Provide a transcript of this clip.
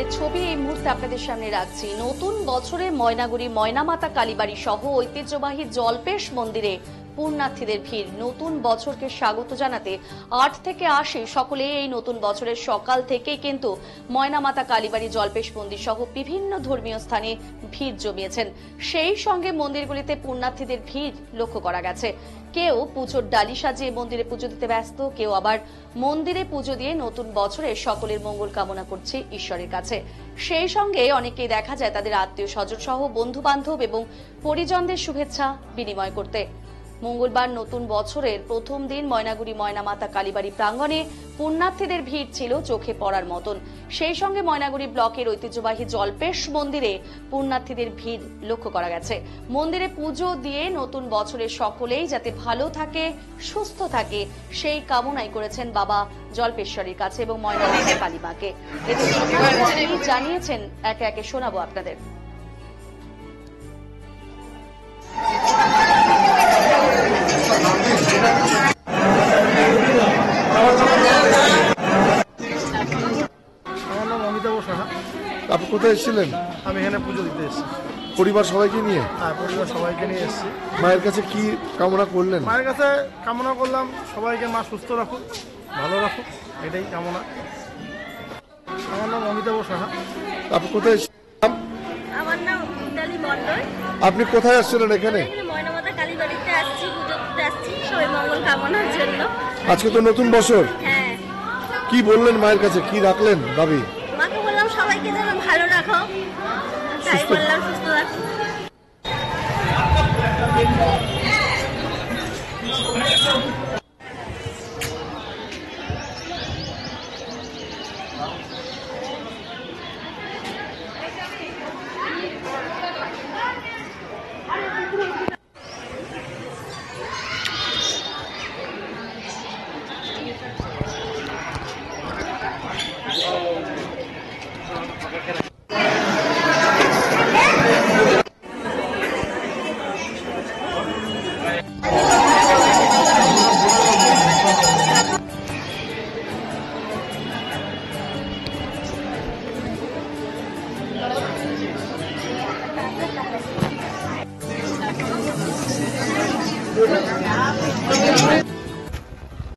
মঙ্গলবারের ছবি এই মুহূর্তে আপনাদের সামনে রাখছি। নতুন বছরে ময়নাগুড়ি ময়নামাতা কালীবাড়ি সহ ঐতিহ্যবাহী জল্পেশ মন্দিরে পুণ্যার্থীদের ভিড়। নতুন বছরকে স্বাগত জানাতে ৮ থেকে ৮০ সকলে এই নতুন বছরের সকাল থেকেই কিন্তু ময়নামাতা কালীবাড়ি জল্পেশ মন্দির সহ বিভিন্ন ধর্মীয় স্থানে ভিড় জমিয়েছেন। সেই সঙ্গে মন্দিরগুলিতে পুণ্যার্থীদের ভিড় লক্ষ্য করা গেছে। কেউ পুজোর ডালি সাজিয়ে মন্দিরে পুজো দিতে ব্যস্ত, কেউ আবার মন্দিরে পুজো দিয়ে নতুন বছরে সকলের মঙ্গল কামনা করছে ঈশ্বরের কাছে। সেই সঙ্গে অনেকেই দেখা যায় তাদের আত্মীয় স্বজন সহ বন্ধু বান্ধব এবং পরিজনদের শুভেচ্ছা বিনিময় করতে। মঙ্গলবার নতুন বছরের প্রথম দিন ময়নাগুড়ি ময়নামাতা কালীবাড়ি প্রাঙ্গণে পুণ্যার্থীদের ভিড় ছিল চোখে পড়ার মতন। সেই সঙ্গে ময়নাগুড়ি ব্লকের ঐতিহ্যবাহী জল্পেশ মন্দিরে পুণ্যার্থীদের ভিড় লক্ষ্য করা গেছে। মন্দিরে পুজো দিয়ে নতুন বছরের সকলেই যাতে ভালো থাকে, সুস্থ থাকে সেই কামনাই করেছেন বাবা জল্পেশ্বরীর কাছে এবং ময়নামাতা কালীমাকে। এতে জানিয়েছেন একে একে শোনাবো আপনাদের। আমার নাম অমিতাভ সাহা। আপনি কোথায় এসেছিলেন? আমি এখানে পুজো দিতে এসেছি। পরিবার সবাইকে নিয়ে? হ্যাঁ, পরিবার সবাইকে নিয়ে এসেছি। মায়ের কাছে কি কামনা করলেন? মায়ের কাছে কামনা করলাম সবাইকে মা সুস্থ রাখুক, ভালো রাখুক, এটাই কামনা। আমার নাম অমিতাভ সাহা। আপনি কোথায় এসেছিলেন? আমার নাম মিতালি মণ্ডল। আপনি কোথায় আসছিলেন? এখানে ময়নামাতা কালীবাড়িতে আসছি, পুজো দিতে আসছি সবাই মঙ্গল কামনার জন্য। আজকে তো নতুন বছর, হ্যাঁ, কি বললেন মায়ের কাছে, কি রাখলেন দাবি? মাকে বললাম সবাইকে যেন ভালো রাখো, তাই বললাম সুস্থ রাখো।